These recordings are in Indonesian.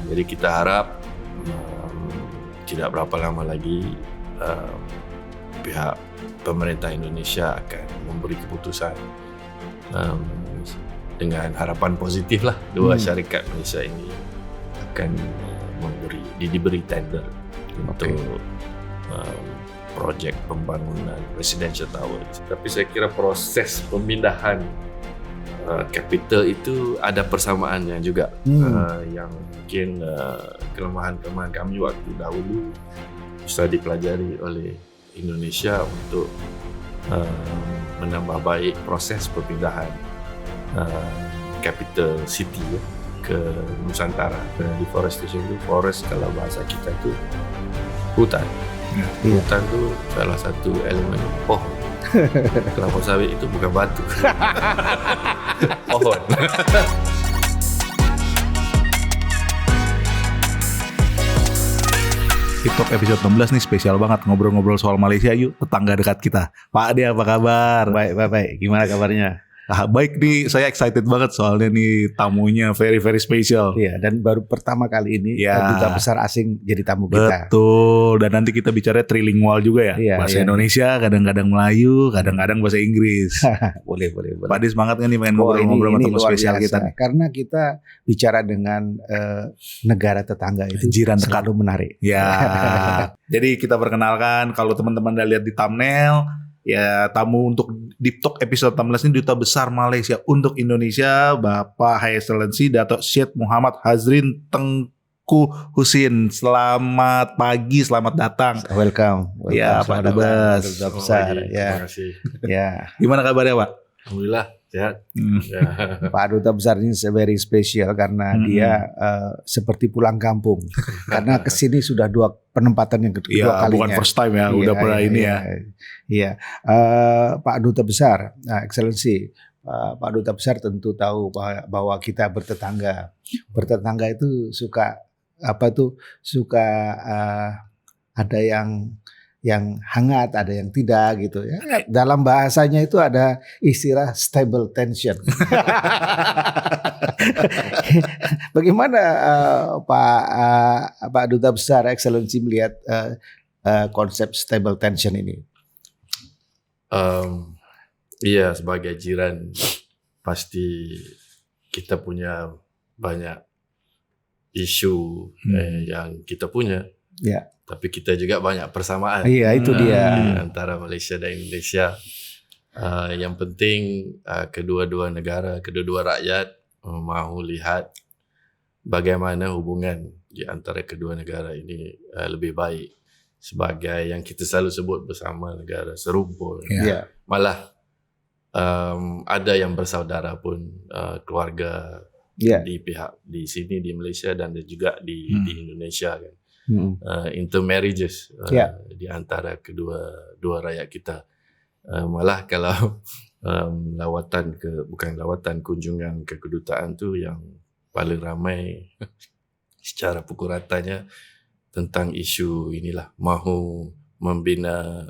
Jadi kita harap tidak berapa lama lagi pihak pemerintah Indonesia akan memberi keputusan dengan harapan positif lah. Dua syarikat Malaysia ini akan diberi tender untuk projek pembangunan residential tower. Tapi saya kira proses pemindahan capital itu ada persamaannya juga. Yang mungkin kelemahan-kelemahan kami waktu dahulu bisa dipelajari oleh Indonesia untuk menambah baik proses pemindahan capital city ke Nusantara. Deforestation itu, forest kalau bahasa kita itu hutan. Hutan itu salah satu elemen pohon. Kelapa sawit itu bukan batu. Pohon. TikTok episode 16 nih spesial banget, ngobrol-ngobrol soal Malaysia yuk, tetangga dekat kita. Pak Ade apa kabar? Baik. Gimana kabarnya? Baik nih, saya excited banget soalnya nih tamunya very special. Iya, dan baru pertama kali ini duta besar asing jadi tamu kita. Betul, dan nanti kita bicara trilingual juga ya. Bahasa Indonesia, kadang-kadang Melayu, kadang-kadang bahasa Inggris. Boleh. Pak Ade semangat kan nih pengen ngobrol-ngobrol sama tamu spesial kita nih. Karena kita bicara dengan negara tetangga itu jiran selalu menarik. Ya. Jadi kita perkenalkan, kalau teman-teman udah lihat di thumbnail, ya tamu untuk Deep Talk episode 16 ini Duta Besar Malaysia untuk Indonesia, Bapak High Excellency Datuk Syed Muhammad Hazrin Tengku Husin. Selamat pagi, selamat datang. Welcome. Ya Pak Dubes. Duta Besar. Terima kasih. Ya. Gimana kabarnya Pak? Alhamdulillah sehat. Pak Duta Besar ini very special karena dia seperti pulang kampung. Karena kesini sudah 2 penempatan yang kedua kalinya. Bukan first time ya, udah pernah ini ya. Iya, Pak Duta Besar, Excellency, Pak Duta Besar tentu tahu bahwa kita bertetangga. Bertetangga itu suka ada yang hangat, ada yang tidak gitu ya. Dalam bahasanya itu ada istilah stable tension. Bagaimana Pak Duta Besar Excellency melihat konsep stable tension ini? Iya, sebagai jiran pasti kita punya banyak isu yang kita punya. Ya. Tapi kita juga banyak persamaan. Iya, itu dia. Antara Malaysia dan Indonesia. Yang penting kedua-dua negara, kedua-dua rakyat mahu lihat bagaimana hubungan di antara kedua negara ini lebih baik. Sebagai yang kita selalu sebut bersama negara serumpun. Yeah. Malah ada yang bersaudara pun, keluarga di pihak di sini di Malaysia dan juga di Indonesia kan. Intermarriages di antara dua rakyat kita. Malah kalau kunjungan ke kedutaan tu yang paling ramai secara pukul ratanya tentang isu inilah, mahu membina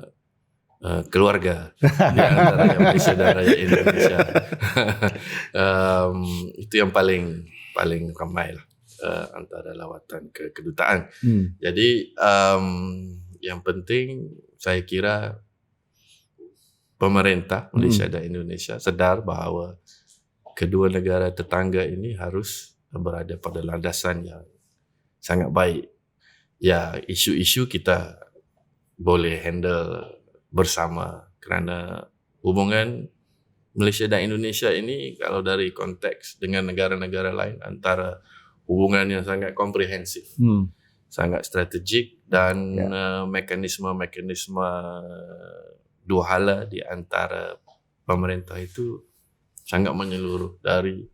keluarga di antara yang Malaysia dan rakyat Indonesia. Itu yang paling ramai lah. Antara lawatan ke kedutaan. Jadi yang penting saya kira pemerintah Malaysia dan Indonesia sedar bahawa kedua negara tetangga ini harus berada pada landasan yang sangat baik. Ya, isu-isu kita boleh handle bersama kerana hubungan Malaysia dan Indonesia ini kalau dari konteks dengan negara-negara lain antara hubungan yang sangat komprehensif, sangat strategik dan mekanisme-mekanisme dua hala di antara pemerintah itu sangat menyeluruh dari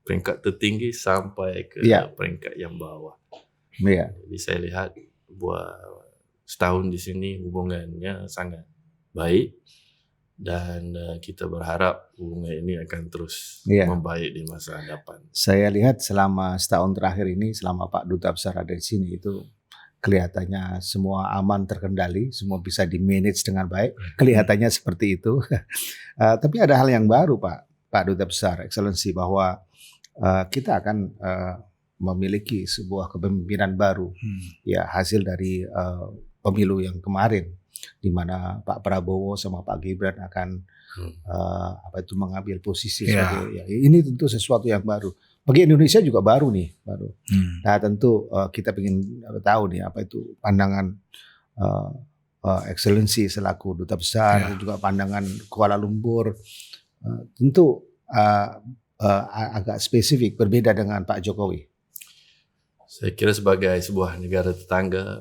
peringkat tertinggi sampai ke peringkat yang bawah. Jadi saya lihat setahun di sini hubungannya sangat baik. Dan kita berharap hubungan ini akan terus membaik di masa hadapan. Saya lihat selama setahun terakhir ini, selama Pak Duta Besar ada di sini, itu kelihatannya semua aman, terkendali, semua bisa di-manage dengan baik. Kelihatannya seperti itu. Tapi ada hal yang baru Pak Duta Besar, Excellency, bahwa kita akan memiliki sebuah kepemimpinan baru, ya hasil dari pemilu yang kemarin, di mana Pak Prabowo sama Pak Gibran akan mengambil posisi sebagai, ya, ini tentu sesuatu yang baru bagi Indonesia juga baru nih, baru. Nah tentu kita ingin tahu nih apa itu pandangan Excellency selaku duta besar, dan juga pandangan Kuala Lumpur. Tentu agak spesifik, berbeda dengan Pak Jokowi. Saya kira sebagai sebuah negara tetangga,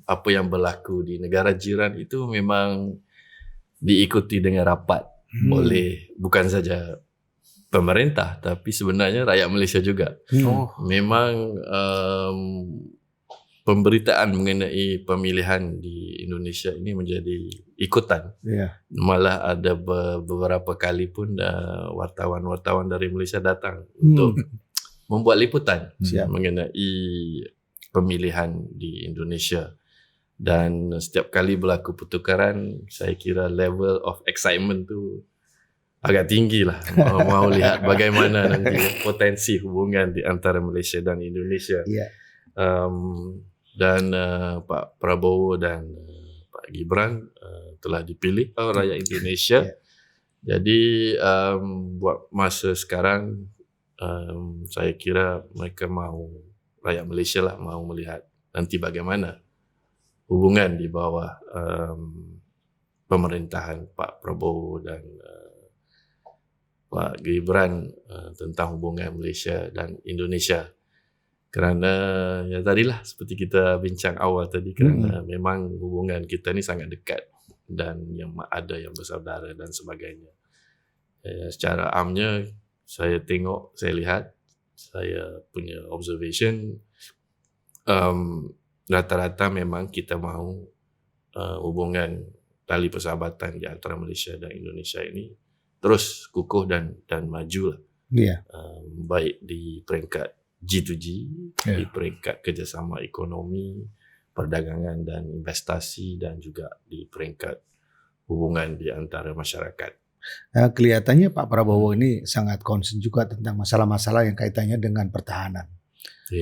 apa yang berlaku di negara jiran itu memang diikuti dengan rapat oleh bukan saja pemerintah, tapi sebenarnya rakyat Malaysia juga. Memang pemberitaan mengenai pemilihan di Indonesia ini menjadi ikutan. Malah ada beberapa kali pun wartawan-wartawan dari Malaysia datang untuk membuat liputan mengenai pemilihan di Indonesia. Dan setiap kali berlaku pertukaran, saya kira level of excitement tu agak tinggi lah. Mau lihat bagaimana nanti potensi hubungan di antara Malaysia dan Indonesia. Dan Pak Prabowo dan Pak Gibran telah dipilih oleh rakyat Indonesia. Jadi buat masa sekarang, saya kira mereka rakyat Malaysia lah mau melihat nanti bagaimana hubungan di bawah pemerintahan Pak Prabowo dan Pak Gibran tentang hubungan Malaysia dan Indonesia. Kerana ya tadilah seperti kita bincang awal tadi, kerana memang hubungan kita ni sangat dekat dan yang ada yang bersaudara dan sebagainya. Secara amnya saya tengok, saya lihat, saya punya observation, rata-rata memang kita mahu hubungan tali persahabatan di antara Malaysia dan Indonesia ini terus kukuh dan maju lah. Baik di peringkat G2G, di peringkat kerjasama ekonomi, perdagangan dan investasi, dan juga di peringkat hubungan di antara masyarakat. Kelihatannya Pak Prabowo ini sangat concern juga tentang masalah-masalah yang kaitannya dengan pertahanan.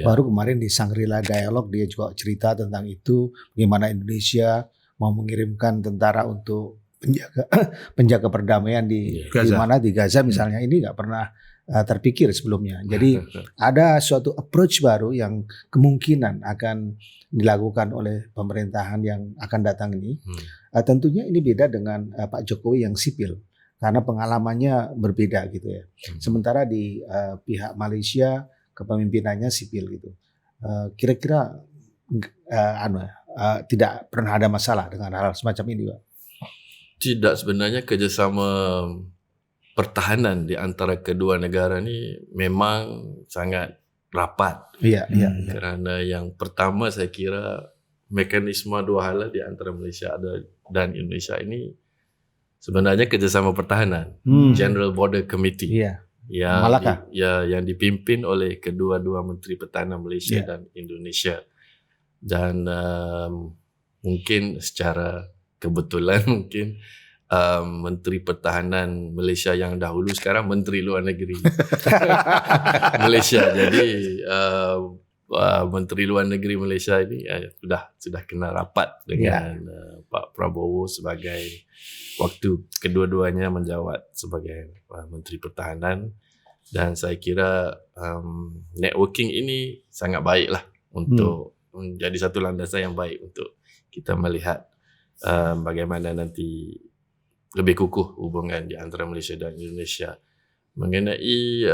Baru kemarin di Shangri-La Dialogue dia juga cerita tentang itu, bagaimana Indonesia mau mengirimkan tentara untuk penjaga perdamaian di mana di Gaza misalnya. Ini nggak pernah terpikir sebelumnya. Jadi ada suatu approach baru yang kemungkinan akan dilakukan oleh pemerintahan yang akan datang ini. Tentunya ini beda dengan Pak Jokowi yang sipil, karena pengalamannya berbeda gitu ya. Sementara di pihak Malaysia kepemimpinannya sipil gitu. Kira-kira tidak pernah ada masalah dengan hal semacam ini, Pak? Tidak, sebenarnya kerjasama pertahanan di antara kedua negara ni memang sangat rapat. Kerana yang pertama saya kira mekanisme dua hala di antara Malaysia dan Indonesia ini sebenarnya kerjasama pertahanan, General Border Committee, yang dipimpin oleh kedua-dua Menteri Pertahanan Malaysia dan Indonesia. Dan mungkin secara kebetulan Menteri Pertahanan Malaysia yang dahulu sekarang Menteri Luar Negeri Malaysia. Jadi Menteri Luar Negeri Malaysia ini sudah kena rapat dengan Pak Prabowo sebagai waktu kedua-duanya menjawat sebagai Menteri Pertahanan. Dan saya kira networking ini sangat baiklah untuk menjadi satu landasan yang baik untuk kita melihat bagaimana nanti lebih kukuh hubungan di antara Malaysia dan Indonesia. Mengenai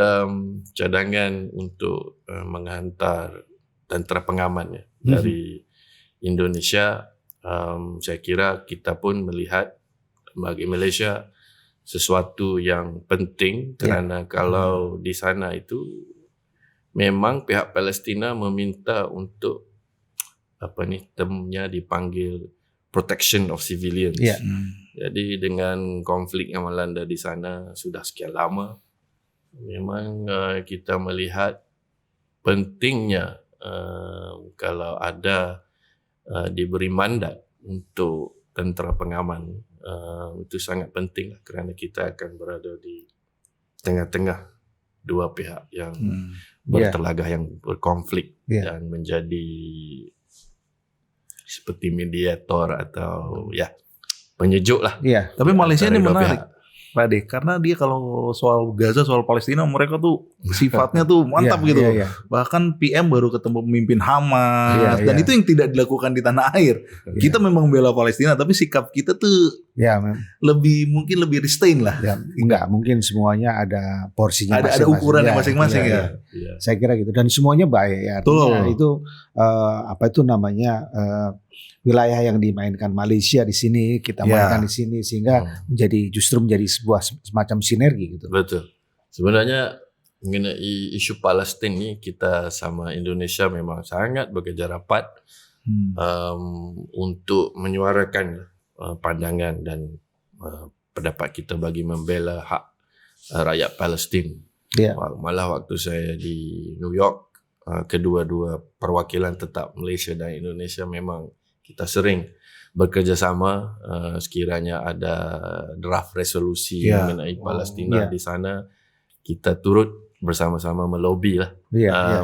cadangan untuk menghantar tentera pengaman dari Indonesia, saya kira kita pun melihat bagi Malaysia sesuatu yang penting, kerana kalau di sana itu memang pihak Palestin meminta untuk termnya dipanggil protection of civilians. Jadi dengan konflik yang melanda di sana sudah sekian lama, memang kita melihat pentingnya kalau ada diberi mandat untuk tentera pengaman, itu sangat penting kerana kita akan berada di tengah-tengah dua pihak yang bertelagah yang berkonflik Yeah. dan menjadi seperti mediator atau penyejuk lah. Iya. Tapi Malaysia antara ini dua menarik, pihak. Pak Ade, karena dia kalau soal Gaza, soal Palestina, mereka tuh sifatnya tuh mantap Iya, gitu. iya. Bahkan PM baru ketemu pemimpin Hamas, Iya, dan iya. itu yang tidak dilakukan di tanah air. Iya. Kita memang bela Palestina, tapi sikap kita tuh Ya, mungkin lebih restrain lah. ya, enggak mungkin semuanya ada porsinya Ada masing-masing. ukurannya Ya, masing-masing iya, ya. iya. Iya. Saya kira gitu, dan semuanya baik ya. Artinya Betul. itu apa itu namanya wilayah yang dimainkan Malaysia di sini, kita Ya. mainkan di sini, sehingga justru menjadi sebuah semacam sinergi gitu. Betul. Sebenarnya mengenai isu Palestin ni, kita sama Indonesia memang sangat bekerja rapat untuk menyuarakan pandangan dan pendapat kita bagi membela hak rakyat Palestin. Ya. Malah waktu saya di New York, kedua-dua perwakilan tetap Malaysia dan Indonesia memang kita sering bekerjasama sekiranya ada draft resolusi mengenai Palestina di sana, kita turut bersama-sama melobi lah,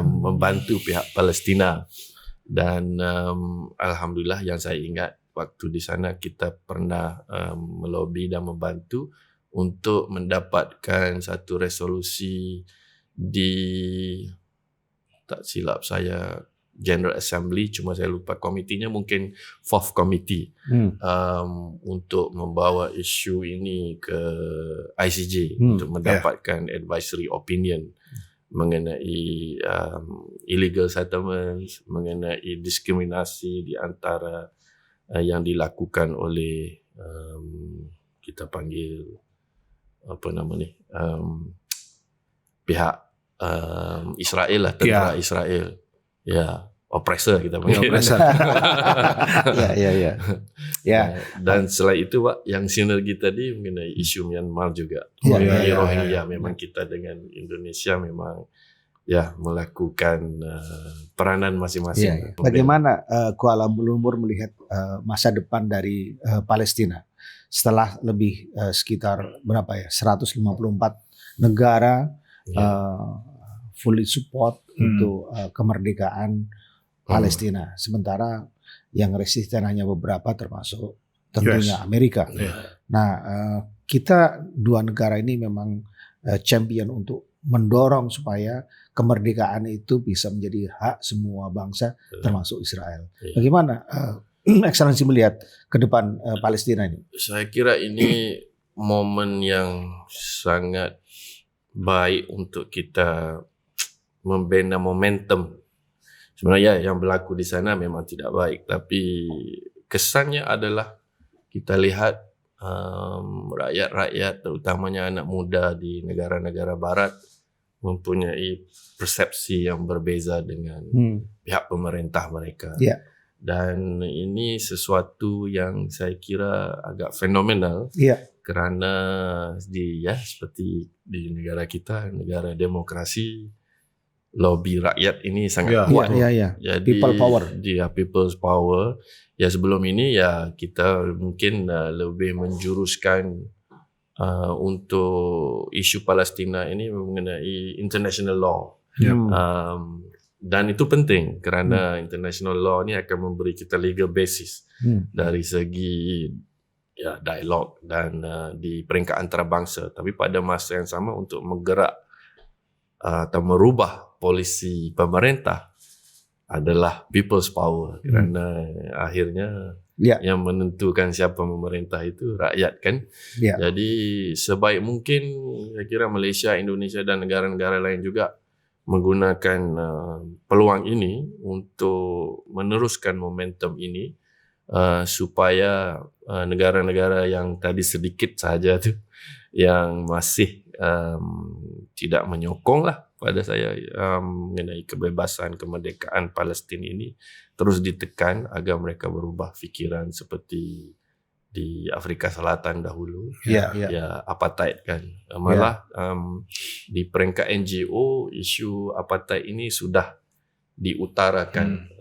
membantu pihak Palestina. Dan alhamdulillah yang saya ingat waktu di sana kita pernah melobi dan membantu untuk mendapatkan satu resolusi di, tak silap saya, General Assembly, cuma saya lupa komitinya, mungkin Fourth Committee, untuk membawa isu ini ke ICJ untuk mendapatkan advisory opinion mengenai illegal settlements, mengenai diskriminasi di antara yang dilakukan oleh kita panggil pihak Israel lah, tentara Israel. Ya, oppressor kita panggil. Ya. Dan selain itu Pak, yang sinergi tadi mengenai isu Myanmar juga. Ya. Rohingya, memang kita dengan Indonesia memang melakukan peranan masing-masing. Bagaimana Kuala Lumpur melihat masa depan dari Palestina setelah lebih sekitar 154 negara fully support untuk kemerdekaan Palestina, sementara yang resisten hanya beberapa, termasuk tentunya Amerika. Nah, kita dua negara ini memang champion untuk mendorong supaya kemerdekaan itu bisa menjadi hak semua bangsa, termasuk Israel. Bagaimana Excellency melihat ke depan Palestina ini? Saya kira ini momen yang sangat baik untuk kita membina momentum. Sebenarnya yang berlaku di sana memang tidak baik, tapi kesannya adalah kita lihat rakyat-rakyat, terutamanya anak muda di negara-negara barat, mempunyai persepsi yang berbeza dengan pihak pemerintah mereka. Dan ini sesuatu yang saya kira agak fenomenal, kerana seperti di negara kita, negara demokrasi, lobby rakyat ini sangat kuat. Jadi people power. People's power. Ya, sebelum ini kita mungkin lebih menjuruskan untuk isu Palestina ini mengenai international law. Dan itu penting kerana international law ni akan memberi kita legal basis dari segi dialog dan di peringkat antarabangsa. Tapi pada masa yang sama untuk menggerak atau merubah polisi pemerintah adalah people's power, kerana akhirnya yang menentukan siapa memerintah itu rakyat kan. Jadi sebaik mungkin saya kira Malaysia, Indonesia dan negara-negara lain juga menggunakan peluang ini untuk meneruskan momentum ini, supaya negara-negara yang tadi sedikit saja tu yang masih tidak menyokong lah pada saya mengenai kebebasan kemerdekaan Palestin ini terus ditekan agar mereka berubah fikiran seperti di Afrika Selatan dahulu, apartheid kan. Malah di peringkat NGO isu apartheid ini sudah diutarakan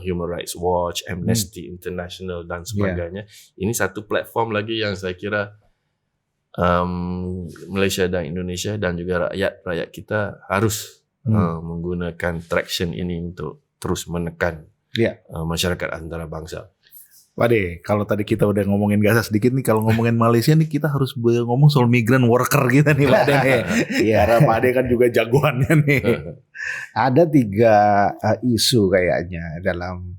Human Rights Watch, Amnesty International dan sebagainya. Ini satu platform lagi yang saya kira Malaysia dan Indonesia dan juga rakyat kita harus menggunakan traction ini untuk terus menekan Iya. masyarakat antara bangsa. Pak De, kalau tadi kita udah ngomongin Gaza sedikit nih, kalau ngomongin Malaysia nih kita harus ngomong soal migrant worker kita nih Pak De. Iya. Karena Pak De kan juga jagoannya nih. Ada 3 isu kayaknya dalam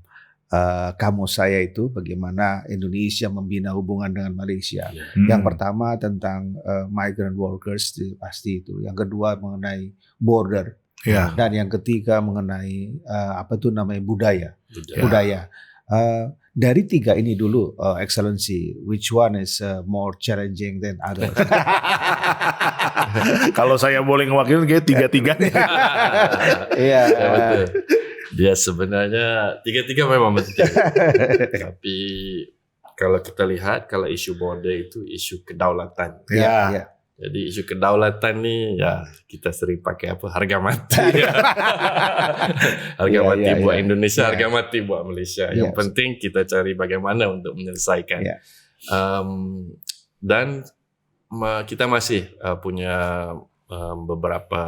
kamus saya itu, bagaimana Indonesia membina hubungan dengan Malaysia. Yang pertama tentang migrant workers, pasti itu. Yang kedua mengenai border. Ya. Dan yang ketiga mengenai budaya. Dari 3 ini dulu, Excellency, which one is more challenging than others? Kalau saya boleh ngewakilin kayak 3-3-nya. Iya. Ya, betul. Dia sebenarnya 3-3 memang penting. Tapi kalau kita lihat, kalau isu border itu isu kedaulatan. Ya. Jadi isu kedaulatan nih ya kita sering pakai harga mati. Harga mati buat Indonesia, harga mati buat Malaysia. Yang penting kita cari bagaimana untuk menyelesaikan. Dan kita masih punya beberapa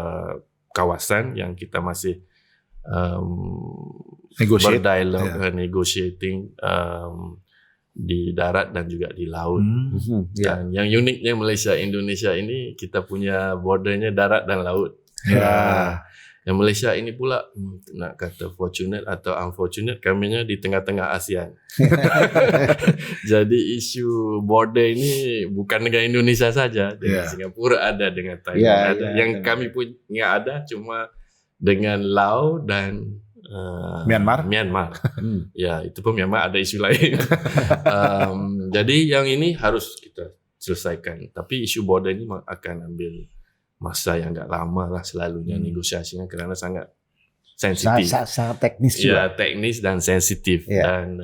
kawasan yang kita masih berdialog, negotiating di darat dan juga di laut. Dan yang uniknya Malaysia Indonesia ini kita punya bordernya darat dan laut. Yang Malaysia ini pula nak kata fortunate atau unfortunate, kaminya di tengah-tengah ASEAN. Jadi isu border ini bukan dengan Indonesia saja, dengan Singapura ada, dengan Thailand ada. Yang kami punya ada cuma dengan Laos dan Myanmar. Ya, itu pun Myanmar ada isu lain. Jadi yang ini harus kita selesaikan. Tapi isu border ini akan ambil masa yang agak lama lah selalunya negosiasinya, karena sangat sensitif. Sangat teknis juga. Ya, teknis dan sensitif. Dan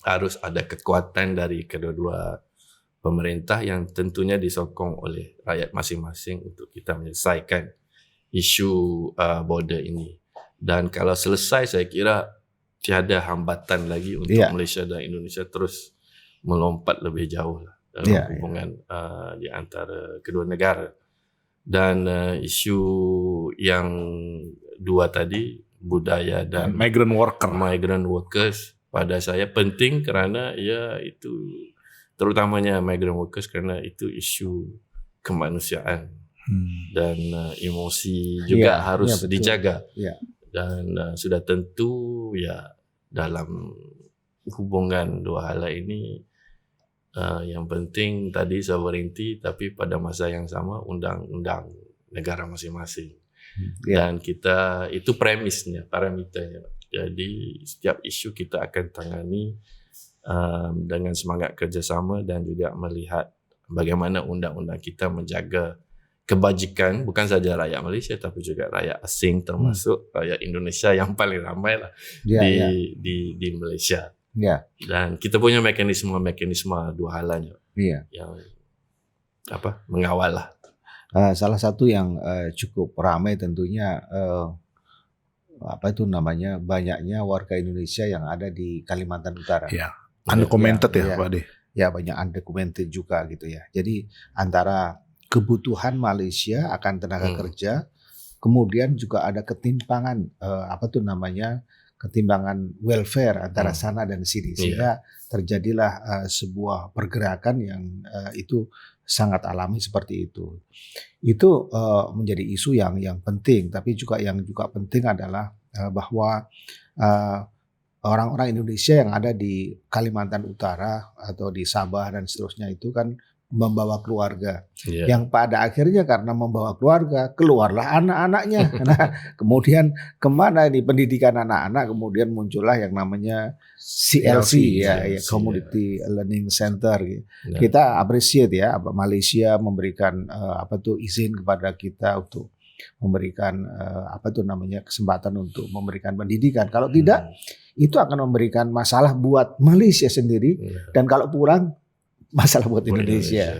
harus ada kekuatan dari kedua-dua pemerintah yang tentunya disokong oleh rakyat masing-masing untuk kita menyelesaikan isu border ini. Dan kalau selesai, saya kira tiada hambatan lagi untuk Malaysia dan Indonesia terus melompat lebih jauh lah dalam hubungan di antara kedua negara. Dan isu yang 2 tadi, budaya dan migrant workers, pada saya penting kerana ya itu terutamanya migrant workers, kerana itu isu kemanusiaan dan emosi juga harus dijaga. Dan sudah tentu ya dalam hubungan 2 hal ini yang penting tadi sovereignty, tapi pada masa yang sama undang-undang negara masing-masing. Dan kita itu premisnya, parameternya. Jadi setiap isu kita akan tangani dengan semangat kerjasama dan juga melihat bagaimana undang-undang kita menjaga kebajikan bukan saja rakyat Malaysia tapi juga rakyat asing, termasuk rakyat Indonesia yang paling ramai lah di Malaysia. Dan kita punya mekanisme 2 halanya yang mengawal lah. Salah satu yang cukup ramai tentunya banyaknya warga Indonesia yang ada di Kalimantan Utara. Undocumented Pak De. Ya, banyak undocumented juga gitu ya. Jadi antara kebutuhan Malaysia akan tenaga kerja, kemudian juga ada ketimpangan ketimpangan welfare antara sana dan sini, sehingga terjadilah sebuah pergerakan yang itu sangat alami seperti itu. Itu menjadi isu yang penting, tapi juga yang penting adalah bahwa orang-orang Indonesia yang ada di Kalimantan Utara atau di Sabah dan seterusnya itu kan membawa keluarga, yang pada akhirnya karena membawa keluarga keluarlah anak-anaknya. Nah, kemudian kemana ini pendidikan anak-anak? Kemudian muncullah yang namanya CLC, Community Learning Center. Kita appreciate Malaysia memberikan izin kepada kita untuk memberikan kesempatan untuk memberikan pendidikan. Kalau tidak, itu akan memberikan masalah buat Malaysia sendiri, dan kalau pulang masalah buat Indonesia.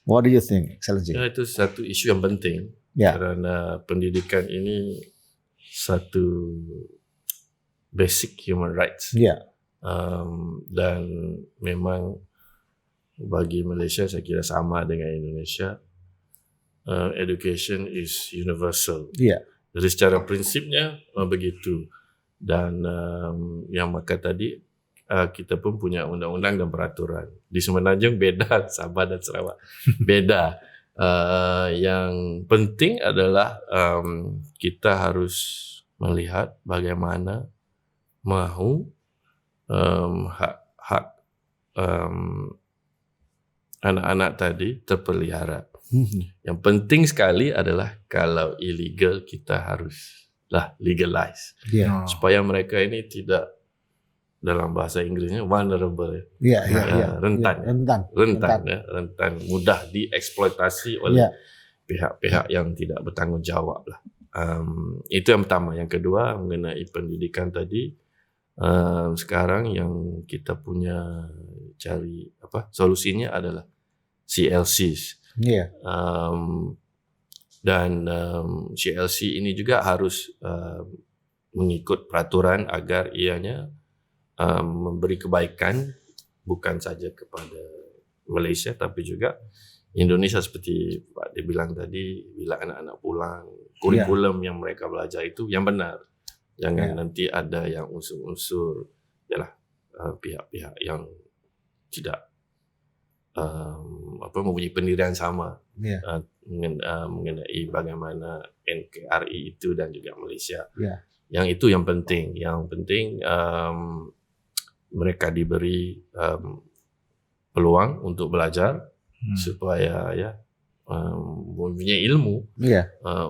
What do you think, Excellency? Ya, itu satu isu yang penting karena pendidikan ini satu basic human rights. Dan memang bagi Malaysia saya kira sama dengan Indonesia, education is universal. Jadi secara prinsipnya begitu. Dan yang maka tadi kita pun punya undang-undang dan peraturan. Di Semenanjung beda, Sabah dan Sarawak beda. Yang penting adalah kita harus melihat bagaimana mahu hak anak-anak tadi terpelihara. Yang penting sekali adalah kalau illegal kita haruslah legalize. Iya. Supaya mereka ini tidak, dalam bahasa Inggrisnya vulnerable, Iya, iya. rentan mudah dieksploitasi oleh pihak-pihak yang tidak bertanggung jawab lah. Itu yang pertama. Yang kedua mengenai pendidikan tadi, sekarang yang kita punya cari solusinya adalah CLCs. Iya. Dan CLC ini juga harus mengikut peraturan agar ianya memberi kebaikan bukan saja kepada Malaysia tapi juga Indonesia. Seperti Pak dibilang tadi, bila anak-anak pulang, kurikulum yang mereka belajar itu yang benar. Jangan nanti ada yang unsur-unsur pihak-pihak yang tidak mempunyai pendirian sama mengenai bagaimana NKRI itu dan juga Malaysia. Yang itu yang penting. Yang penting mereka diberi peluang untuk belajar supaya mempunyai ilmu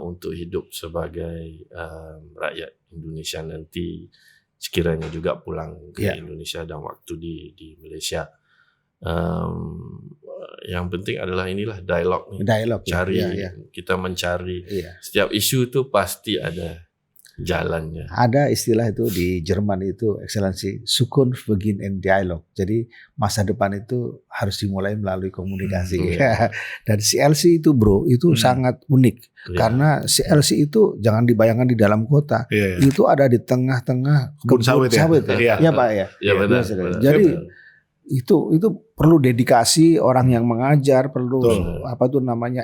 untuk hidup sebagai rakyat Indonesia nanti sekiranya juga pulang ke Indonesia dan waktu di Malaysia. Yang penting adalah inilah dialog nih. Kita mencari setiap isu itu pasti ada jalannya. Ada istilah itu di Jerman itu, Excellency, Zukunft begin in dialog. Jadi masa depan itu harus dimulai melalui komunikasi. Dan CLC itu bro, itu sangat unik. Karena CLC itu jangan dibayangkan di dalam kota. Itu ada di tengah-tengah kebun sawit. Ya Pak ya. Ya benar. Jadi itu perlu dedikasi orang yang mengajar, perlu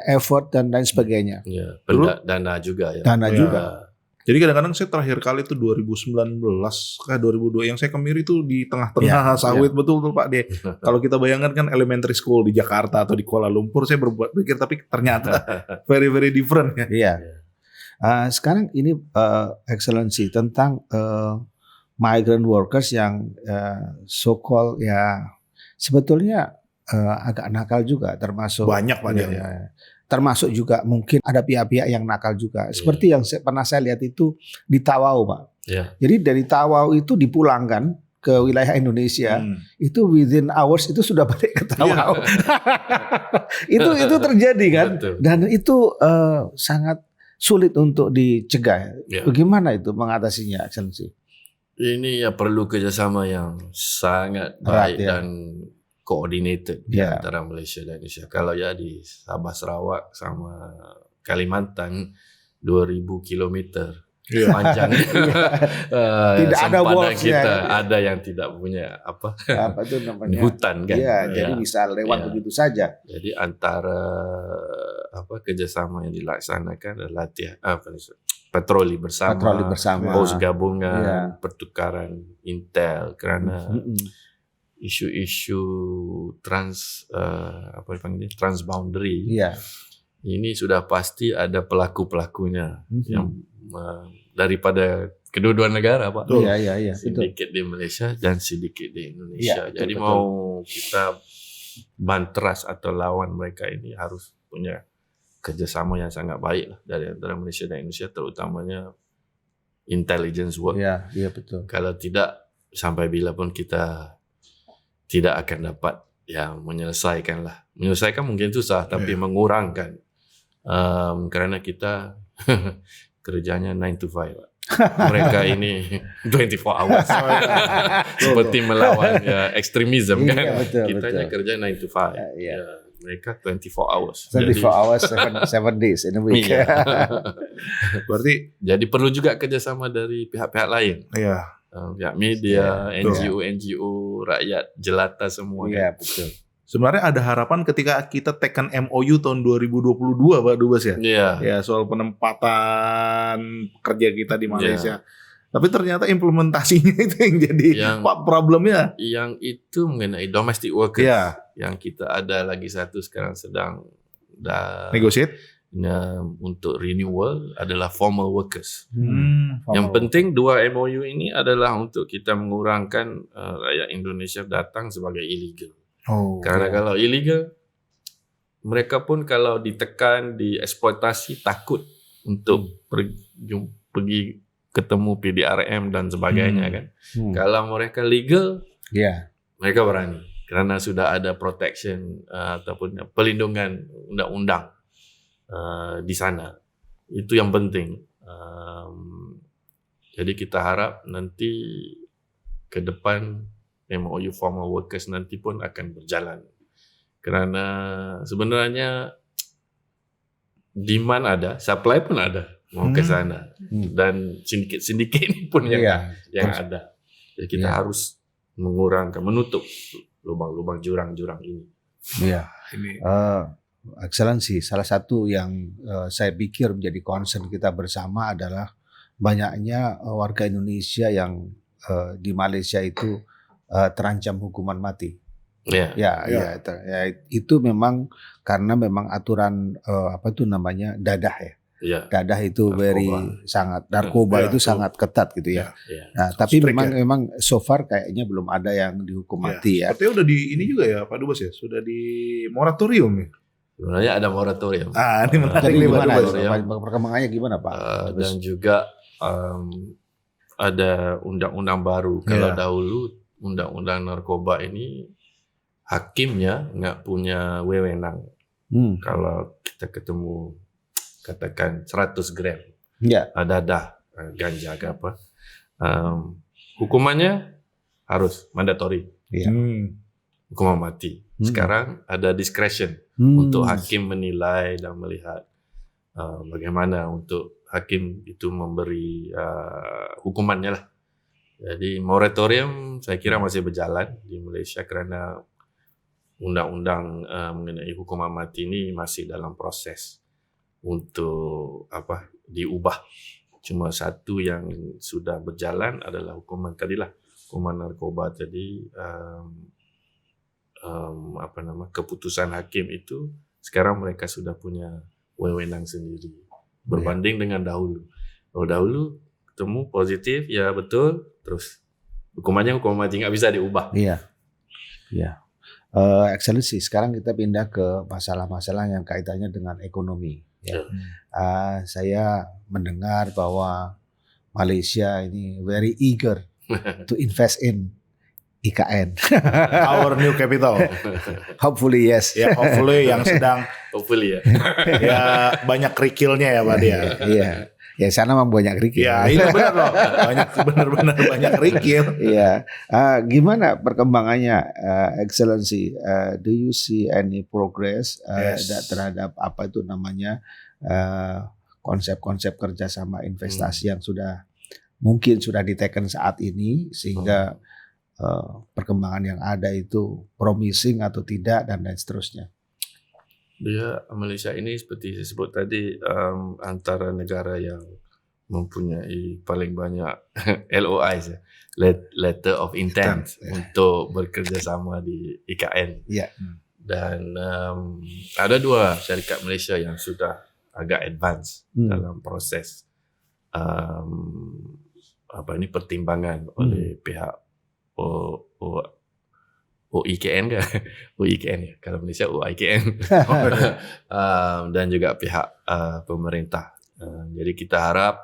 effort dan lain sebagainya. Perlu dana juga ya. Dana juga. Jadi kadang-kadang saya terakhir kali itu 2019 2002 yang saya kemiri itu di tengah-tengah sawit betul Pak De. Kalau kita bayangkan kan elementary school di Jakarta atau di Kuala Lumpur, saya berpikir tapi ternyata very very different ya. Iya. Sekarang ini Excellency tentang migrant workers yang so-called sebetulnya agak nakal juga, termasuk banyak Pak De. Termasuk juga mungkin ada pihak-pihak yang nakal juga. Seperti yang pernah saya lihat itu di Tawau, Pak. Jadi dari Tawau itu dipulangkan ke wilayah Indonesia, itu within hours itu sudah balik ke Tawau. itu terjadi kan? Betul. Dan itu sangat sulit untuk dicegah. Bagaimana itu mengatasinya, Excellency? Ini perlu kerjasama yang sangat baik dan coordinated di antara Malaysia dan Indonesia. Kalau di Sabah Sarawak sama Kalimantan 2000 kilometer panjang. Tidak ada kita ada yang tidak punya apa itu namanya hutan kan. Jadi bisa lewat begitu saja. Jadi antara kerjasama yang dilaksanakan adalah patroli bersama, pos gabungan, pertukaran intel kerana isu-isu transboundary. Ini sudah pasti ada pelaku-pelakunya yang daripada kedua-dua negara, Pak. Sedikit di Malaysia dan sedikit di Indonesia. Jadi mau kita bantras atau lawan mereka ini harus punya kerjasama yang sangat baik lah dari antara Malaysia dan Indonesia, terutamanya intelligence work. Betul. Kalau tidak, sampai bila pun kita tidak akan dapat menyelesaikan lah. Menyelesaikan mungkin susah, tapi mengurangkan. Kerana kita kerjanya 9 to 5. Mereka ini 24 hours. Seperti melawan ekstremisme kan. Kitanya kerja 9 to 5. Mereka 24 hours. 24 hours, 7 days in a week. Berarti jadi perlu juga kerjasama dari pihak-pihak lain. Pihak media, NGO, rakyat jelata semua. Betul. Sebenarnya ada harapan ketika kita tekan MOU tahun 2022 Pak Dubes ya. Iya. Ya soal penempatan kerja kita di Malaysia. Tapi ternyata implementasinya itu yang jadi problemnya. Yang itu mengenai domestic workers. Iya. Yang kita ada lagi satu sekarang sedang negotiate. Untuk renewal adalah formal workers. Formal. Yang penting dua MOU ini adalah untuk kita mengurangkan rakyat Indonesia datang sebagai illegal. Karena kalau illegal, mereka pun kalau ditekan, dieksploitasi, takut untuk pergi ketemu PDRM dan sebagainya kan. Kalau mereka legal, mereka berani. Karena sudah ada protection ataupun pelindungan undang-undang di sana. Itu yang penting. Jadi kita harap nanti ke depan MOU formal workers nanti pun akan berjalan. Karena sebenarnya demand ada, supply pun ada mau ke sana. Dan sindiket ini pun yang ada. Jadi kita harus mengurangkan, menutup lubang-lubang jurang-jurang ini. Iya. Excellency, salah satu yang saya pikir menjadi concern kita bersama adalah banyaknya warga Indonesia yang di Malaysia itu terancam hukuman mati. Itu memang karena memang aturan dadah ya. Dadah itu narkoba itu sangat ketat gitu ya. Nah, tapi memang so far kayaknya belum ada yang dihukum mati ya. Sepertinya udah di ini juga ya Pak Dubes ya, sudah di moratorium ya. Sebenarnya ada moratorium. Ini menarik Jadi nih Pak gimana Dubes. perkembangannya gimana Pak? Dan juga ada undang-undang baru. Kalau dahulu undang-undang narkoba ini hakimnya nggak punya wewenang. Kalau kita ketemu katakan 100 gram dadah ganja ke apa, hukumannya harus mandatory, hukuman mati. Sekarang ada discretion untuk hakim menilai dan melihat bagaimana untuk hakim itu memberi hukumannya lah. Jadi moratorium saya kira masih berjalan di Malaysia kerana undang-undang mengenai hukuman mati ini masih dalam proses untuk diubah. Cuma satu yang sudah berjalan adalah hukuman narkoba tadi, keputusan hakim itu sekarang mereka sudah punya wewenang sendiri berbanding dengan dahulu. Kalau dahulu ketemu positif ya betul, terus hukumannya hukuman mati, nggak bisa diubah. Iya. Excellency, sekarang kita pindah ke masalah-masalah yang kaitannya dengan ekonomi. Saya mendengar bahwa Malaysia ini very eager to invest in IKN. Our new capital. Hopefully yes. Ya, hopefully yang sedang ya banyak kerikilnya ya Pak dia. Iya. Ya sana memang banyak kerikil. Ya itu benar loh. Benar-benar banyak kerikil. Iya. Gimana perkembangannya, Excellency? Do you see any progress terhadap apa itu namanya konsep-konsep kerjasama investasi yang mungkin sudah diteken saat ini sehingga perkembangan yang ada itu promising atau tidak dan lain seterusnya? Malaysia ini seperti saya sebut tadi antara negara yang mempunyai paling banyak LOIs, letter of intent untuk bekerjasama di IKN. Dan ada dua syarikat Malaysia yang sudah agak advance dalam proses pertimbangan oleh pihak OIKN kan? OIKN ya, kalau Malaysia OIKN. Dan juga pihak pemerintah. Jadi kita harap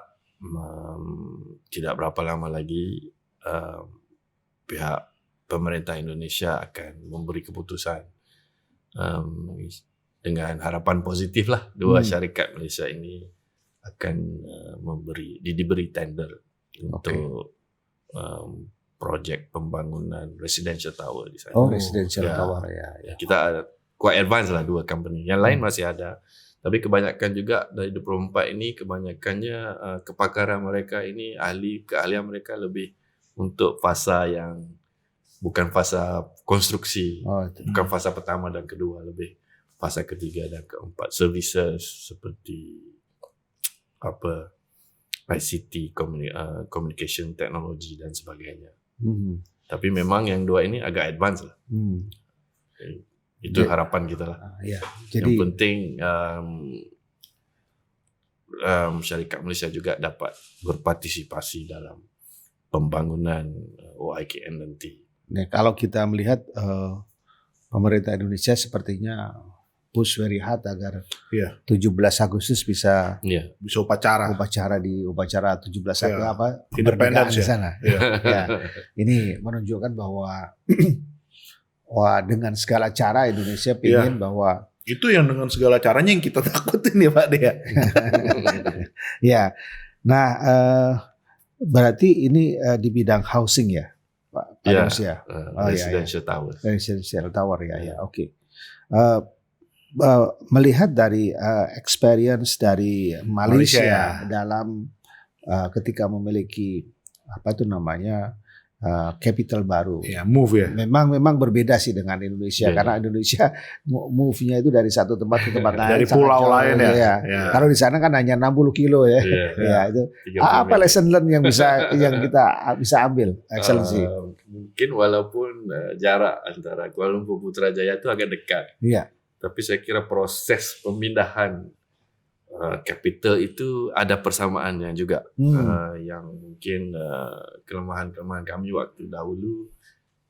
tidak berapa lama lagi pihak pemerintah Indonesia akan memberi keputusan dengan harapan positif lah. Dua syarikat Malaysia ini akan diberi tender untuk projek pembangunan residential tower di sana. Residential tower ya. Kita quite advance lah dua company. Yang lain masih ada. Tapi kebanyakan juga dari 24 ini kebanyakannya kepakaran mereka ini keahlian mereka lebih untuk fasa yang bukan fasa konstruksi, Oh, itu. bukan fasa pertama dan kedua, lebih fasa ketiga dan keempat. Services seperti apa ICT, communication technology dan sebagainya. Hmm. Tapi memang yang dua ini agak advance lah. Hmm. Itu Ya. harapan kita lah. Ya. Yang Jadi penting syarikat Malaysia juga dapat berpartisipasi dalam pembangunan OIKN nanti. kalau kita melihat pemerintah Indonesia sepertinya push very hard agar Iya. 17 Agustus bisa Iya. Bisa upacara. upacara 17 Agustus Iya. apa Independence kemerdekaan di ya. sana. Iya. Ya, ini menunjukkan bahwa wah dengan segala cara Indonesia ingin bahwa Itu yang dengan segala caranya yang kita takutin ya Pak Dea. ya. Nah, berarti ini di bidang housing ya, Pak Ya. Yunus ya. Oh, iya, Residential Towers. Residential tower ya, Ya. oke. Melihat dari experience dari Malaysia, Malaysia ya. dalam ketika memiliki apa itu namanya capital baru. Ya, move ya. Memang berbeda sih dengan Indonesia Beda. karena Indonesia move-nya itu dari satu tempat ke tempat lain. Dari sangat pulau jauh, lain ya. ya. Ya. Kalau di sana kan hanya 60 kilo ya. Iya. Ya, itu 30 apa lesson learn yang kita bisa ambil, Excellency? Mungkin walaupun jarak antara Kuala Lumpur Putrajaya itu agak dekat, Iya. tapi saya kira proses pemindahan capital itu ada persamaannya juga. Yang mungkin kelemahan-kelemahan kami waktu dahulu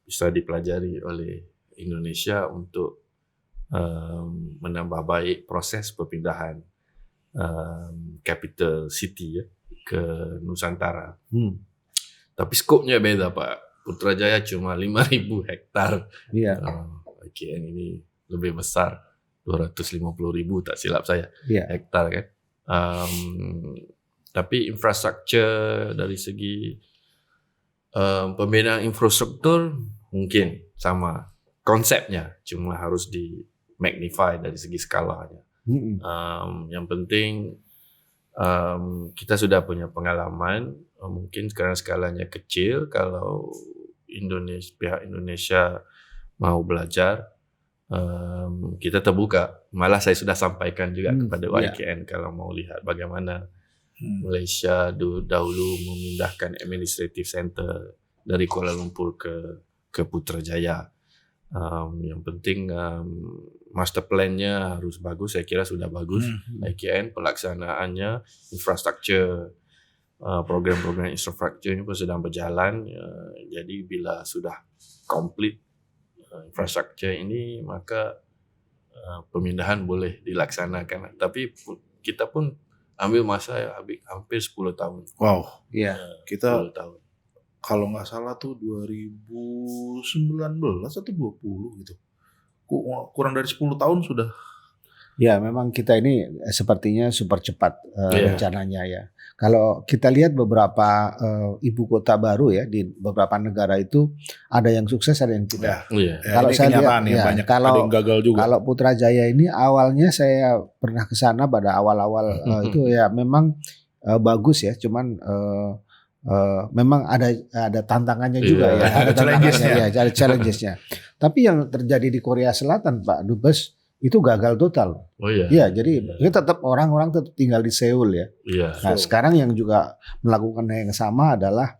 bisa dipelajari oleh Indonesia untuk menambah baik proses perpindahan capital city ya, ke Nusantara. Tapi skopnya beda Pak. Putrajaya cuma 5.000 hektar. Iya. IKN ini lebih besar, 250.000 tak silap saya Iya. hektar kan. Tapi infrastruktur dari segi pembinaan infrastruktur mungkin sama konsepnya, cuma harus di magnify dari segi skalanya. Yang penting kita sudah punya pengalaman, mungkin sekarang skalanya kecil. Kalau pihak Indonesia mau belajar, kita terbuka. Malah saya sudah sampaikan juga kepada YKN kalau mau lihat bagaimana Malaysia dahulu memindahkan administrative center dari Kuala Lumpur ke Putrajaya. Yang penting master plan-nya harus bagus. Saya kira sudah bagus. IKN pelaksanaannya, infrastruktur, program-program infrastruktur ini pun sedang berjalan. Jadi bila sudah komplit infrastruktur ini, maka pemindahan boleh dilaksanakan. Tapi kita pun ambil masa hampir 10 tahun. Wow. Iya. Kita 10 tahun. kalau nggak salah tuh 2019 atau 20 gitu. Kurang dari 10 tahun sudah. Ya, memang kita ini sepertinya super cepat rencananya ya. Kalau kita lihat beberapa ibu kota baru ya di beberapa negara itu ada yang sukses, ada yang tidak. Iya. Ya, Kalau ini saya kenyataan lihat, ya, ya, banyak kalau- ada yang gagal juga. Kalau Putrajaya ini awalnya saya pernah ke sana pada awal-awal itu ya memang bagus ya, cuman memang ada tantangannya juga Iya. ya, ada Challenges-nya. tantangannya, ya, ada challenges-nya. Tapi yang terjadi di Korea Selatan, Pak Dubes, itu gagal total. Oh iya. Ya, jadi ini tetap orang-orang tetap tinggal di Seoul ya. Iya. Nah, sekarang yang juga melakukan yang sama adalah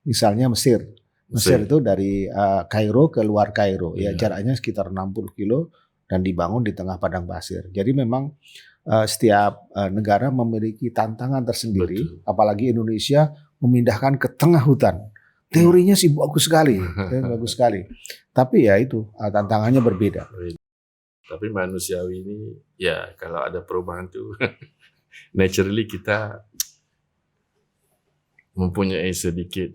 misalnya Mesir. Mesir itu dari Kairo ke luar Kairo ya, Iya. jaraknya sekitar 60 kilo dan dibangun di tengah padang pasir. Jadi memang setiap negara memiliki tantangan tersendiri, Betul. apalagi Indonesia memindahkan ke tengah hutan. Teorinya sih bagus sekali, bagus sekali. Tapi ya itu tantangannya berbeda. Tapi manusiawi ini ya kalau ada perubahan tuh naturally kita mempunyai sedikit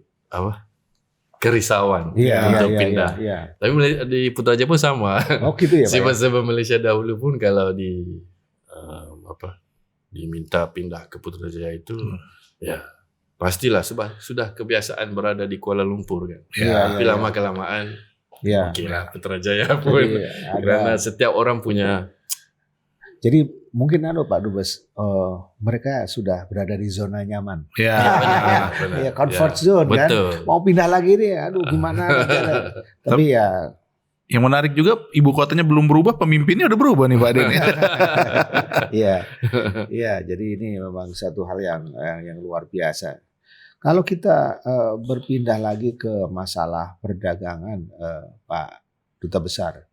kerisauan untuk pindah. Iya. Tapi di Putrajaya pun sama. Oh gitu ya, Pak. Sifat-sifat Malaysia dahulu pun kalau diminta pindah ke Putrajaya itu ya pastilah sudah kebiasaan berada di Kuala Lumpur kan. Iya, Tapi iya, lama kelamaan Iya. kira Putrajaya pun Jadi ada- karena setiap orang punya Jadi mungkin Pak Dubes, mereka sudah berada di zona nyaman. Ya. Benar. Ya, comfort zone kan. Betul. Mau pindah lagi nih, aduh gimana rencana. Tapi ya Yang menarik juga ibu kotanya belum berubah, pemimpinnya udah berubah nih Pak Den. iya, jadi ini memang satu hal yang luar biasa. Kalau kita berpindah lagi ke masalah perdagangan, Pak Duta Besar,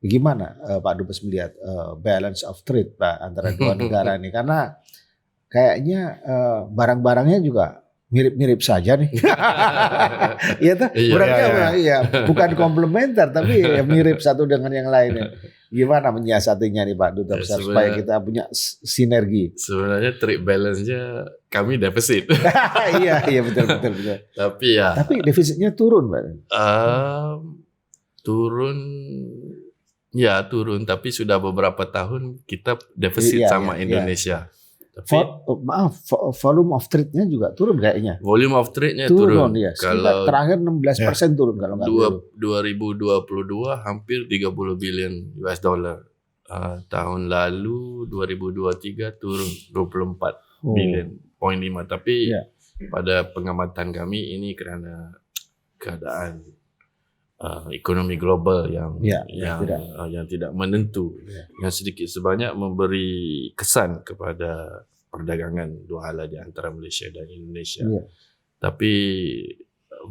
gimana Pak Dubes melihat balance of trade Pak antara dua negara ini? Karena kayaknya barang-barangnya juga mirip-mirip saja nih. Iya tuh, Iya. bukan komplementer tapi mirip satu dengan yang lainnya. Gimana menyiasatinya nih Pak Duta Besar supaya kita punya sinergi? Sebenarnya trade balance-nya kami defisit. Iya betul. Tapi defisitnya turun Pak. Turun, tapi sudah beberapa tahun kita defisit sama Indonesia. Tapi volume of trade-nya juga turun kayaknya. Volume of trade-nya turun. Ya. Kalau terakhir 16% turun kalau nggak salah. 2022 hampir 30 billion US dollar. Tahun lalu 2023 turun 24 billion, 0.5. Tapi pada pengamatan kami ini kerana keadaan ekonomi global yang tidak menentu, yang sedikit sebanyak memberi kesan kepada perdagangan dua hala di antara Malaysia dan Indonesia. Tapi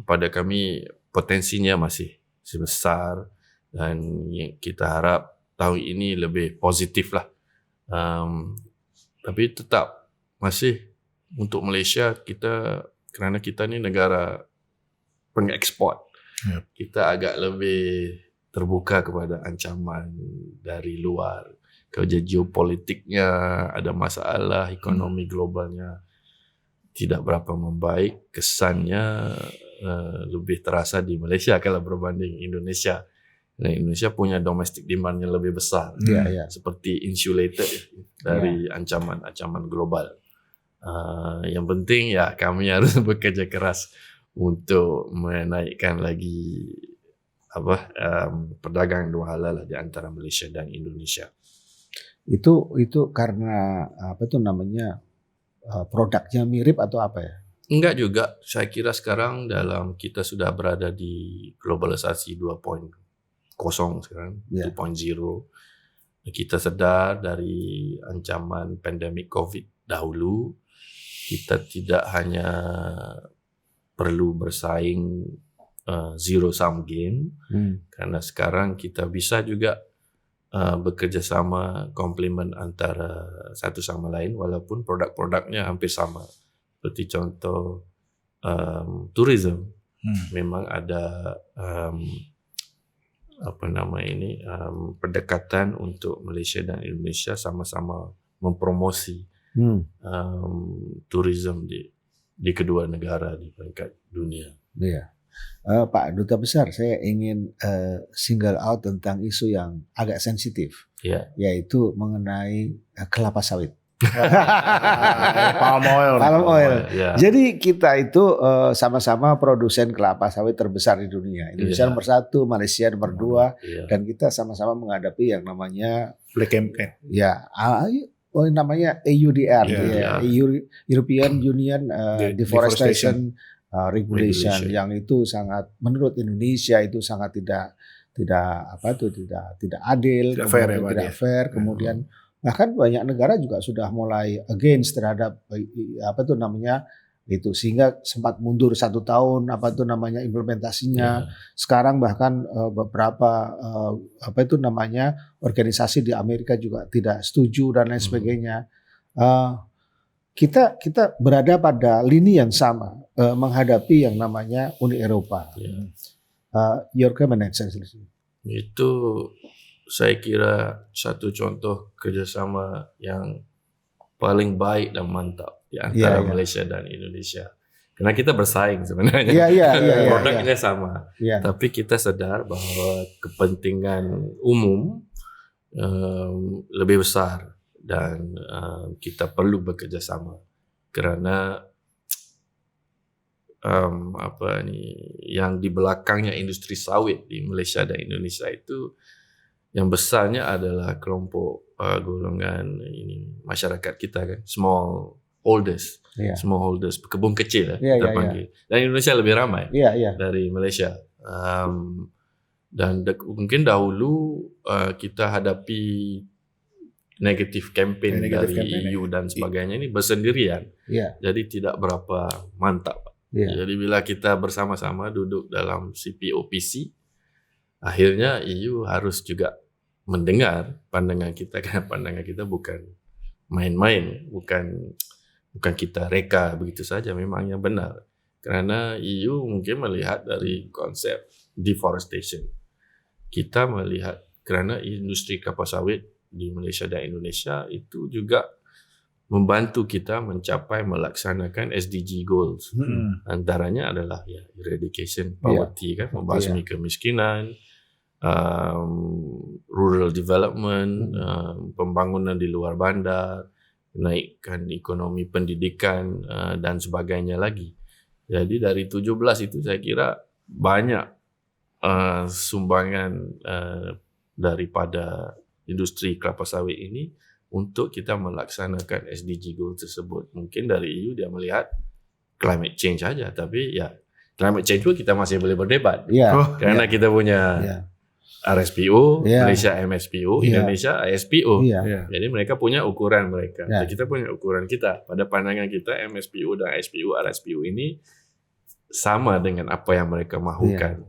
pada kami potensinya masih sebesar dan kita harap tahun ini lebih positif lah. Tapi tetap masih untuk Malaysia kerana kita ni negara pengekspor. Kita agak lebih terbuka kepada ancaman dari luar. Kerja geopolitiknya ada masalah, ekonomi globalnya tidak berapa membaik, kesannya lebih terasa di Malaysia kalau berbanding Indonesia. Nah, Indonesia punya domestic demand yang lebih besar, seperti insulated dari ancaman-ancaman global. Yang penting kami harus bekerja keras untuk menaikkan lagi perdagangan dua hala lah di antara Malaysia dan Indonesia. Itu karena produknya mirip atau apa ya? Enggak juga. Saya kira sekarang kita sudah berada di globalisasi 2.0 sekarang, 2.0. Kita sedar dari ancaman pandemik COVID dahulu, kita tidak hanya perlu bersaing zero sum game, karena sekarang kita bisa juga bekerjasama komplement antara satu sama lain walaupun produk-produknya hampir sama. Seperti contoh tourism, memang ada pendekatan untuk Malaysia dan Indonesia sama-sama mempromosi tourism di kedua negara di peringkat dunia. Iya. Pak Duta Besar, saya ingin single out tentang isu yang agak sensitif, yaitu mengenai kelapa sawit. Palm oil. Jadi kita itu sama-sama produsen kelapa sawit terbesar di dunia. Indonesia nomor 1, Malaysia nomor 2, dan kita sama-sama menghadapi yang namanya Black campaign. Namanya EUDR, European Union Deforestation Regulation, yang itu sangat, menurut Indonesia itu sangat tidak adil, tidak fair. Kemudian bahkan banyak negara juga sudah mulai against terhadap itu, sehingga sempat mundur 1 tahun implementasinya. Sekarang bahkan beberapa organisasi di Amerika juga tidak setuju dan lain sebagainya. Kita berada pada lini yang sama menghadapi yang namanya Uni Eropa. Your comment, Itu saya kira satu contoh kerjasama yang paling baik dan mantap di antara Malaysia dan Indonesia. Karena kita bersaing sebenarnya. Produknya sama. Tapi kita sadar bahwa kepentingan umum lebih besar dan kita perlu bekerja sama. Kerana yang di belakangnya industri sawit di Malaysia dan Indonesia itu yang besarnya adalah kelompok golongan ini masyarakat kita kan, small holders, Iya. kebun kecil Iya, kita iya, panggil. Dan Indonesia lebih ramai Iya. dari Malaysia. Dan mungkin dahulu kita hadapi negative campaign Negative dari campaign, EU dan sebagainya ini bersendirian. Iya. Jadi tidak berapa mantap. Iya. Jadi bila kita bersama-sama duduk dalam CPOPC, akhirnya EU harus juga mendengar pandangan kita, karena pandangan kita bukan main-main, bukan kita reka begitu saja, memang yang benar. Karena EU mungkin melihat dari konsep deforestation. Kita melihat karena industri kelapa sawit di Malaysia dan Indonesia itu juga membantu kita mencapai melaksanakan SDG goals. Antaranya adalah ya eradication poverty kan, membasmi kemiskinan, rural development, pembangunan di luar bandar, naikkan ekonomi pendidikan dan sebagainya lagi. Jadi dari 17 itu saya kira banyak sumbangan daripada industri kelapa sawit ini untuk kita melaksanakan SDG goal tersebut. Mungkin dari EU dia melihat climate change saja, tapi ya climate change pun kita masih boleh berdebat. Iya. Karena kita punya RSPO, Malaysia MSPO, Indonesia ISPO. Jadi mereka punya ukuran mereka. Dan kita punya ukuran kita. Pada pandangan kita MSPO dan ISPO, RSPO ini sama dengan apa yang mereka mahukan.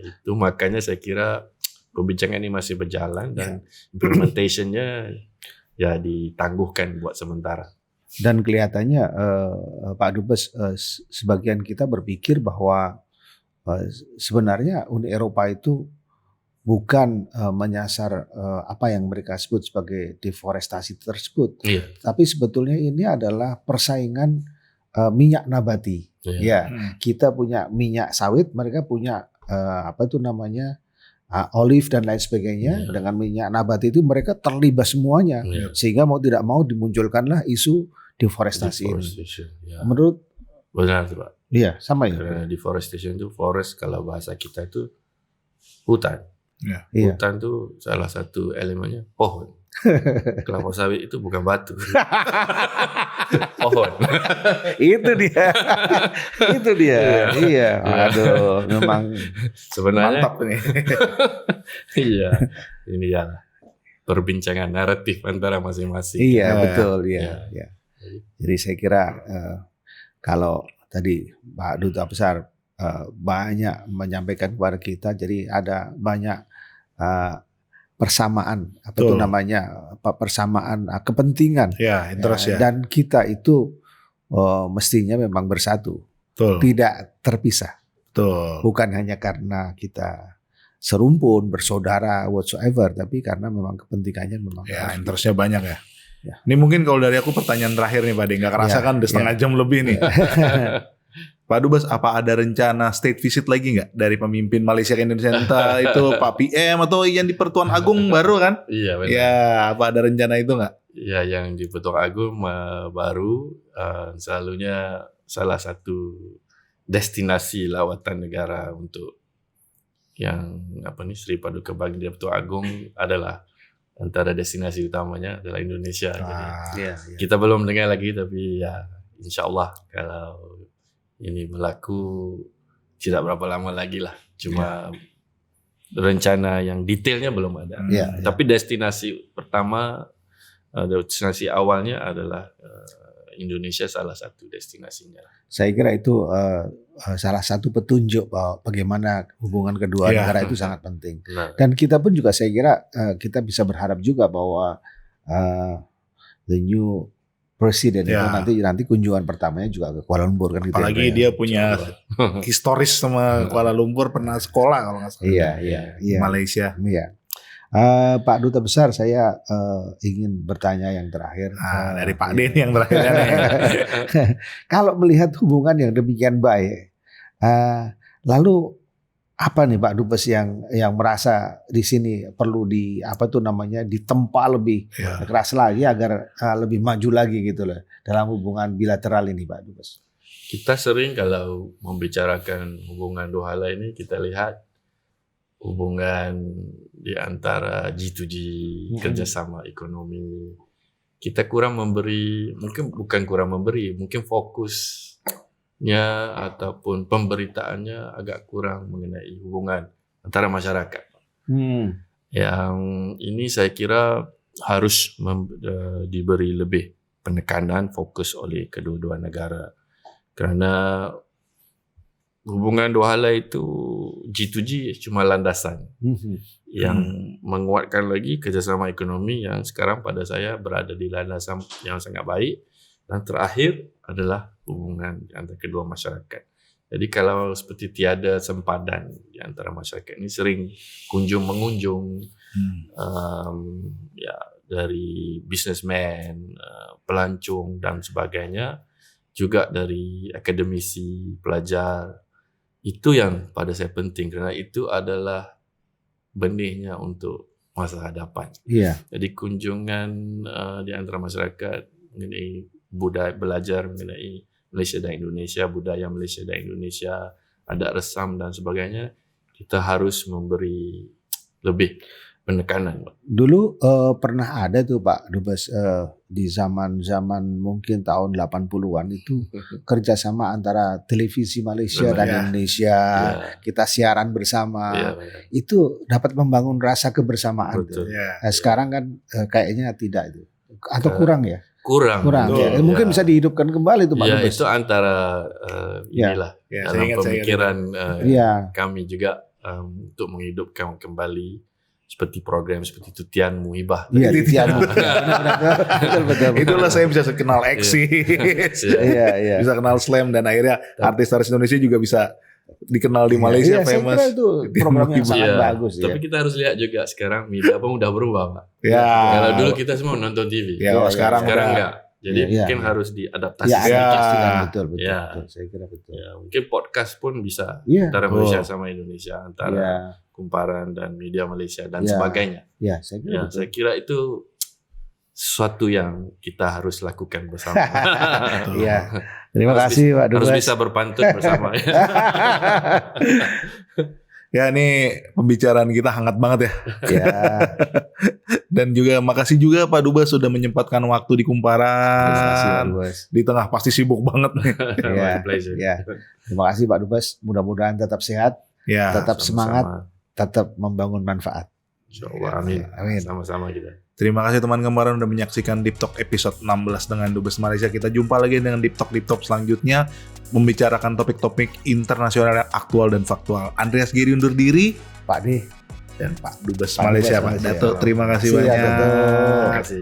Itu makanya saya kira perbincangan ini masih berjalan dan implementationnya ya ditangguhkan buat sementara. Dan kelihatannya Pak Dubes, sebagian kita berpikir bahwa sebenarnya Uni Eropa itu bukan menyasar apa yang mereka sebut sebagai deforestasi tersebut, tapi sebetulnya ini adalah persaingan minyak nabati. Kita punya minyak sawit, mereka punya olive dan lain sebagainya. Dengan minyak nabati itu mereka terlibat semuanya, sehingga mau tidak mau dimunculkanlah isu deforestasi ini. Menurut benar Pak. Iya, sama ya. Karena deforestation itu forest kalau bahasa kita itu hutan. Hutan itu salah satu elemennya pohon. Kelapa sawit itu bukan batu. Pohon. Itu dia. Iya. Aduh, memang sebenarnya mantap nih. Iya. Ini ya perbincangan naratif antara masing-masing. Iya, betul ya. Jadi saya kira kalau tadi Pak Duta Besar banyak menyampaikan kepada kita, jadi ada banyak persamaan persamaan kepentingan. Interest dan kita itu mestinya memang bersatu, tidak terpisah. Bukan hanya karena kita serumpun, bersaudara, whatsoever, tapi karena memang kepentingannya memang interestnya banyak ya. Ini mungkin kalau dari aku pertanyaan terakhir nih Pak De, nggak kerasa kan udah setengah jam lebih nih. Pak Dubes, apa ada rencana state visit lagi nggak dari pemimpin Malaysia ke Indonesia? Entah itu Pak PM atau yang di Pertuan Agung baru kan? Iya benar. Ya, apa ada rencana itu nggak? Ya, yang di Pertuan Agung baru selalunya salah satu destinasi lawatan negara untuk yang Sri Paduka Baginda di Pertuan Agung adalah antara destinasi utamanya adalah Indonesia. Jadi kita belum dengar lagi, tapi ya insya Allah kalau ini berlaku tidak berapa lama lagi lah. Cuma rencana yang detailnya belum ada. Tapi destinasi pertama, destinasi awalnya adalah Indonesia, salah satu destinasinya. Saya kira itu salah satu petunjuk bahwa bagaimana hubungan kedua negara itu sangat penting. Dan kita pun juga saya kira kita bisa berharap juga bahwa the new presiden itu nanti kunjungan pertamanya juga ke Kuala Lumpur kan gitu. Apalagi dia punya historis sama Kuala Lumpur, pernah sekolah kalau nggak salah. Iya. Malaysia. Iya. Pak Duta Besar, saya ingin bertanya yang terakhir. Dari Pak Den yang terakhir. Kalau melihat hubungan yang demikian baik, lalu apa nih Pak Dubes yang merasa di sini perlu ditempa lebih keras lagi agar lebih maju lagi gitu loh dalam hubungan bilateral ini Pak Dubes? Kita sering kalau membicarakan hubungan dua hal ini kita lihat hubungan di antara G2G, kerjasama ekonomi. Kita kurang memberi, mungkin bukan kurang memberi, mungkin fokusnya ataupun pemberitaannya agak kurang mengenai hubungan antara masyarakat. Yang ini saya kira harus diberi lebih penekanan, fokus oleh kedua-dua negara. Kerana hubungan dua hala itu G2G cuma landasan. Yang menguatkan lagi kerjasama ekonomi yang sekarang pada saya berada di landasan yang sangat baik. Dan terakhir adalah hubungan antara kedua masyarakat. Jadi kalau seperti tiada sempadan di antara masyarakat ini sering kunjung-mengunjung, ya, dari businessman, pelancong dan sebagainya, juga dari akademisi, pelajar. Itu yang pada saya penting kerana itu adalah benihnya untuk masa hadapan. Jadi kunjungan di antara masyarakat mengenai budaya, belajar mengenai Malaysia dan Indonesia, budaya Malaysia dan Indonesia, adat resam dan sebagainya, kita harus memberi lebih penekanan. Dulu pernah ada tuh Pak Dubes, di zaman-zaman mungkin tahun 80-an itu kerjasama antara televisi Malaysia dan Indonesia, kita siaran bersama, itu dapat membangun rasa kebersamaan. Betul. Nah, sekarang kan kayaknya tidak itu, atau kurang ya? Kurang. Ya. Mungkin bisa dihidupkan kembali tuh Pak Dubes. Itu antara inilah dalam pemikiran kami juga untuk menghidupkan kembali seperti program seperti Tutian Muhibah. Iya, Tutian Muhibah. Betul. Itulah saya bisa kenal Exi. Bisa kenal Slam dan akhirnya artis-artis Indonesia juga bisa dikenal di Malaysia, famous. Saya kira itu program yang sangat bagus. Tapi kita harus lihat juga sekarang media pun udah berubah, Pak. Kalau dulu kita semua nonton TV. Sekarang enggak. Jadi mungkin harus diadaptasi. Betul. Saya kira betul. Mungkin podcast pun bisa antara Malaysia sama Indonesia, antara kumparan dan media Malaysia dan sebagainya. Saya kira itu sesuatu yang kita harus lakukan bersama. Terima kasih Pak Dubes. Harus bisa berpantun bersama. Ya, ini pembicaraan kita hangat banget ya. Dan juga makasih juga Pak Dubes sudah menyempatkan waktu di Kumparan. Di tengah pasti sibuk banget nih. Terima kasih Pak Dubes. Mudah-mudahan tetap sehat, tetap semangat, tetap membangun manfaat. Insyaallah, amin. Sama-sama kita. Terima kasih teman Kumparan udah menyaksikan Deep Talk episode 16 dengan Dubes Malaysia. Kita jumpa lagi dengan Deep Talk selanjutnya, membicarakan topik-topik internasional yang aktual dan faktual. Andreas Giri undur diri, Pak D dan Pak Dubes Malaysia, Pak Dato. Terima kasih banyak. Terima kasih.